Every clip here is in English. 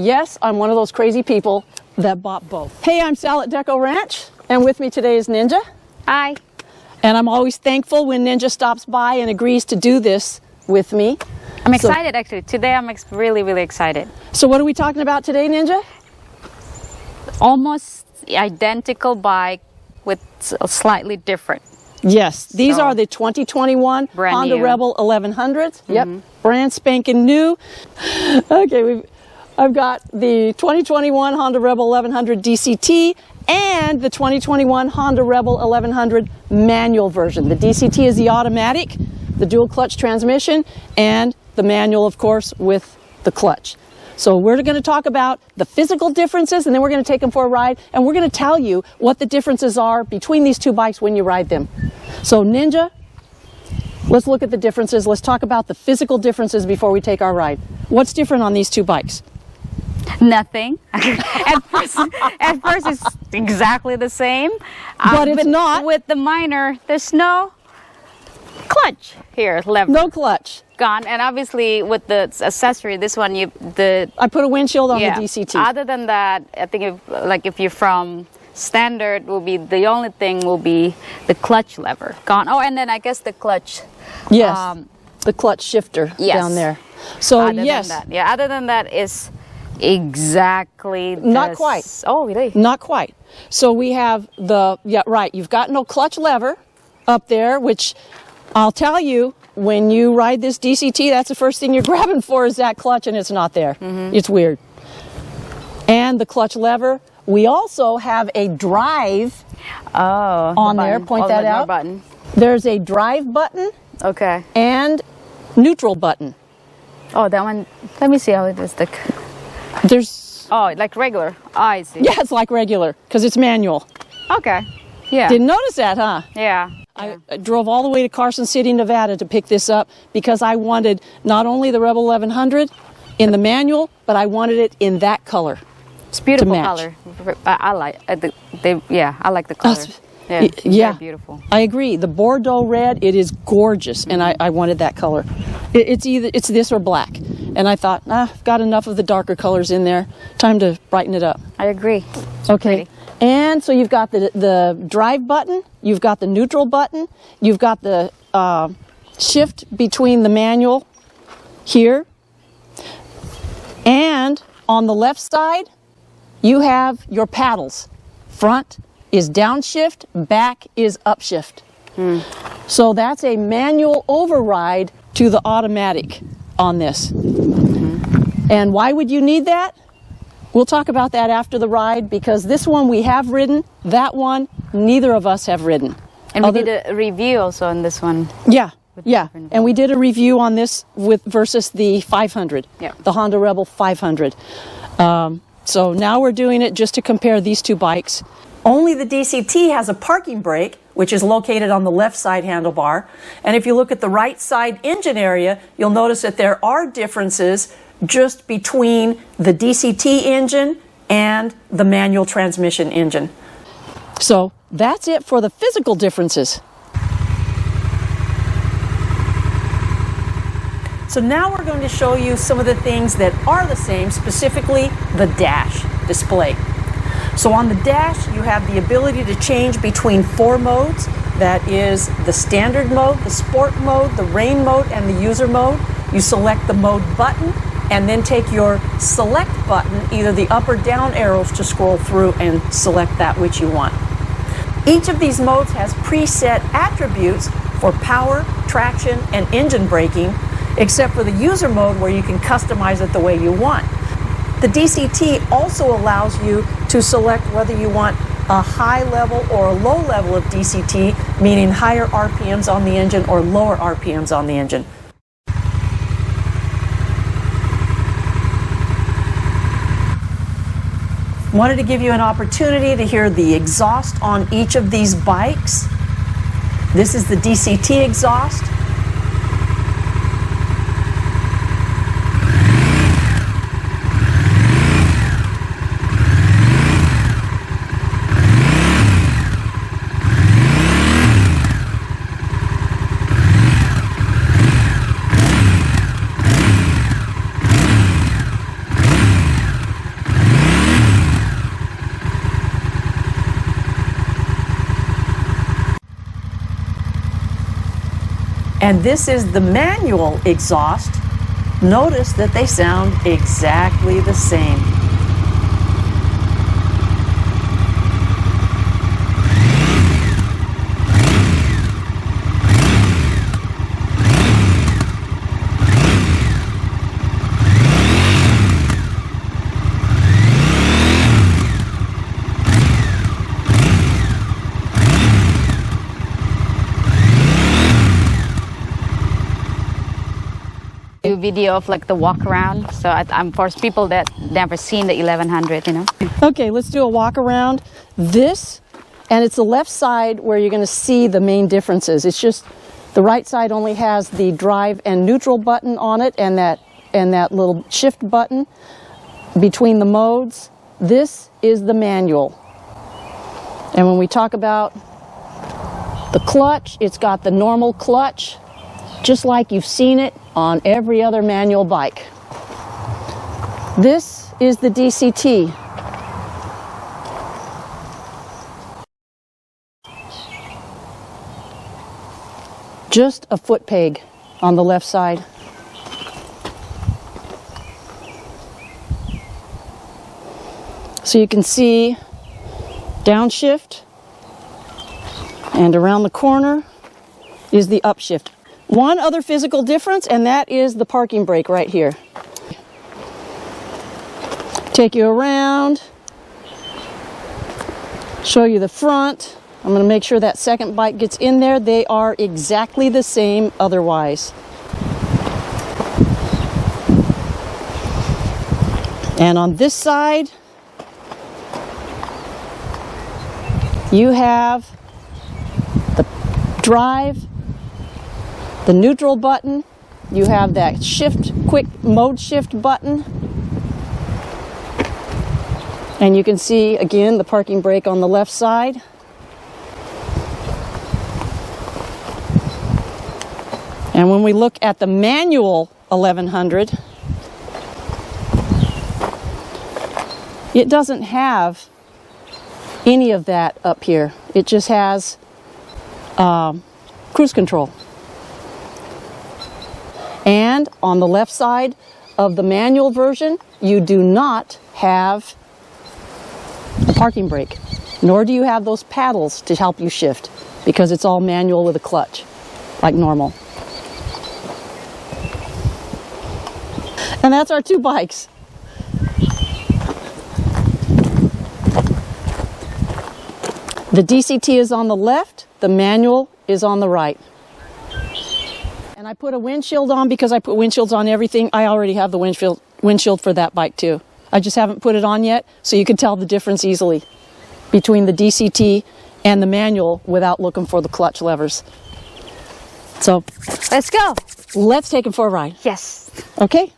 Yes, I'm one of those crazy people that bought both. Hey, I'm Sal at Decco Ranch, and with me today is Ninja. Hi. And I'm always thankful when Ninja stops by and agrees to do this with me. I'm excited actually. Today I'm really, really excited. So what are we talking about today, Ninja? Almost identical bike with slightly different. Yes, these are the 2021 Honda new. Rebel 1100s. Yep, brand spanking new. Okay, I've got the 2021 Honda Rebel 1100 DCT and the 2021 Honda Rebel 1100 manual version. The DCT is the automatic, the dual clutch transmission, and the manual, of course, with the clutch. So we're going to talk about the physical differences, and then we're going to take them for a ride, and we're going to tell you what the differences are between these two bikes when you ride them. So Ninja, let's look at the differences. Let's talk about the physical differences before we take our ride. What's different on these two bikes? Nothing. at first it's exactly the same. But it's not. With the minor, there's no clutch here, lever. No clutch. Gone. And obviously with the accessory, this one, I put a windshield on the DCT. Other than that, I think if you're from standard, will be the only thing will be the clutch lever gone. Oh, and then I guess the clutch. Yes, the clutch shifter down there. So other than that is exactly not quite. Oh, really? Not quite. So we have you've got no clutch lever up there, which I'll tell you, when you ride this DCT, that's the first thing you're grabbing for is that clutch, and it's not there. It's weird. And the clutch lever. We also have a drive on there. Point that out. Button. There's a drive button. Okay. And neutral button. Oh, that one. Let me see how it is. There's. Oh, like regular. Oh, I see. Yeah, it's like regular because it's manual. Okay. Yeah. Didn't notice that, huh? Yeah. I drove all the way to Carson City, Nevada to pick this up because I wanted not only the Rebel 1100 in the manual, but I wanted it in that color. It's beautiful color. I like I like the color. Yeah, very beautiful. I agree. The Bordeaux red, it is gorgeous, and I wanted that color. It's this or black, and I thought, I've got enough of the darker colors in there. Time to brighten it up. I agree. Okay. And so you've got the drive button, you've got the neutral button, you've got the shift between the manual here, and on the left side, you have your paddles. Front is downshift, back is upshift. So that's a manual override to the automatic on this. And why would you need that? We'll talk about that after the ride, because this one we have ridden, that one neither of us have ridden. And we did a review also on this one. Yeah, and we did a review on this versus the 500, the Honda Rebel 500. So now we're doing it just to compare these two bikes. Only the DCT has a parking brake, which is located on the left side handlebar. And if you look at the right side engine area, you'll notice that there are differences just between the DCT engine and the manual transmission engine. So that's it for the physical differences. So now we're going to show you some of the things that are the same, specifically the dash display. So on the dash, you have the ability to change between 4 modes. That is the standard mode, the sport mode, the rain mode, and the user mode. You select the mode button and then take your select button, either the up or down arrows, to scroll through and select that which you want. Each of these modes has preset attributes for power, traction, and engine braking, except for the user mode where you can customize it the way you want. The DCT also allows you to select whether you want a high level or a low level of DCT, meaning higher RPMs on the engine or lower RPMs on the engine. Wanted to give you an opportunity to hear the exhaust on each of these bikes. This is the DCT exhaust. And this is the manual exhaust. Notice that they sound exactly the same. Do video of like the walk around, so I'm for people that never seen the 1100, you know. Okay, let's do a walk around. This, and it's the left side where you're going to see the main differences. It's just the right side only has the drive and neutral button on it, and that little shift button between the modes. This is the manual. And when we talk about the clutch, it's got the normal clutch, just like you've seen it on every other manual bike. This is the DCT. Just a foot peg on the left side. So you can see downshift, and around the corner is the upshift. One other physical difference, and that is the parking brake right here. Take you around, show you the front. I'm going to make sure that second bike gets in there. They are exactly the same otherwise. And on this side, you have the drive, the neutral button, you have that shift, quick mode shift button, and you can see again the parking brake on the left side. And when we look at the manual 1100, it doesn't have any of that up here. It just has cruise control. And on the left side of the manual version, you do not have a parking brake, nor do you have those paddles to help you shift, because it's all manual with a clutch, like normal. And that's our two bikes. The DCT is on the left, the manual is on the right. And I put a windshield on because I put windshields on everything. I already have the windshield for that bike too. I just haven't put it on yet, so you can tell the difference easily between the DCT and the manual without looking for the clutch levers. So, Let's go. let's take it for a ride. Yes. Okay?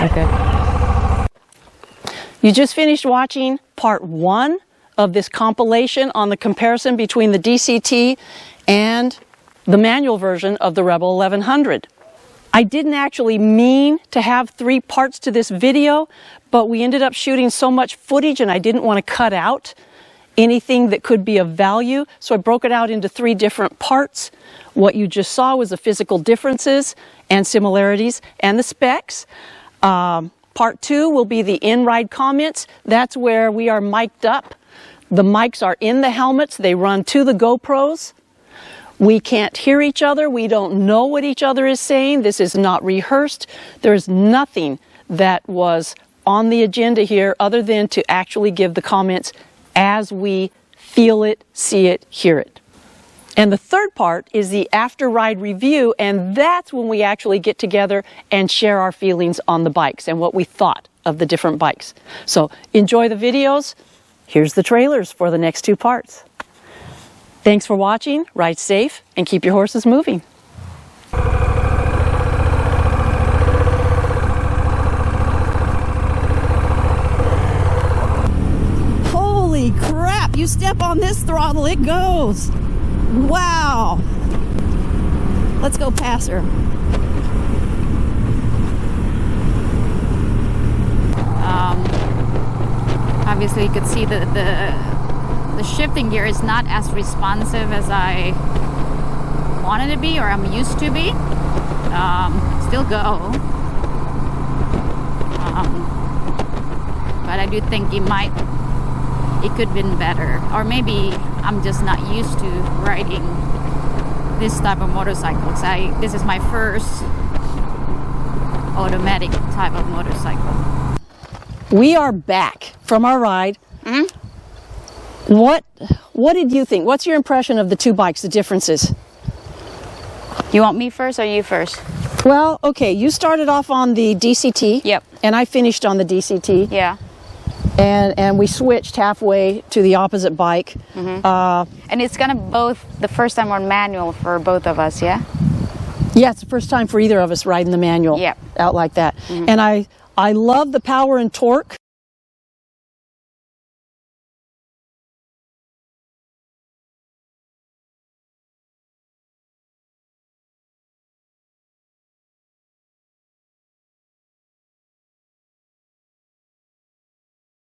Okay. You just finished watching part 1 of this compilation on the comparison between the DCT and the manual version of the Rebel 1100. I didn't actually mean to have 3 parts to this video, but we ended up shooting so much footage and I didn't want to cut out anything that could be of value, so I broke it out into 3 different parts. What you just saw was the physical differences and similarities and the specs. Part 2 will be the in-ride comments. That's where we are mic'd up. The mics are in the helmets. They run to the GoPros. We can't hear each other. We don't know what each other is saying. This is not rehearsed. There's nothing that was on the agenda here other than to actually give the comments as we feel it, see it, hear it. And the third part is the after-ride review, and that's when we actually get together and share our feelings on the bikes and what we thought of the different bikes. So enjoy the videos. Here's the trailers for the next 2 parts. Thanks for watching, ride safe, and keep your horses moving. Holy crap, you step on this throttle, it goes. Wow. Let's go pass her. Obviously you could see the the shifting gear is not as responsive as I want it to be or I'm used to be. Still go. But I do think it could have been better. Or maybe I'm just not used to riding this type of motorcycles. This is my first automatic type of motorcycle. We are back from our ride. What did you think? What's your impression of the two bikes, the differences? You want me first or you first? Well, okay, you started off on the DCT. Yep. And I finished on the DCT. Yeah. And we switched halfway to the opposite bike. And it's gonna the first time on manual for both of us, yeah? Yeah, it's the first time for either of us riding the manual Yep. out like that. And I love the power and torque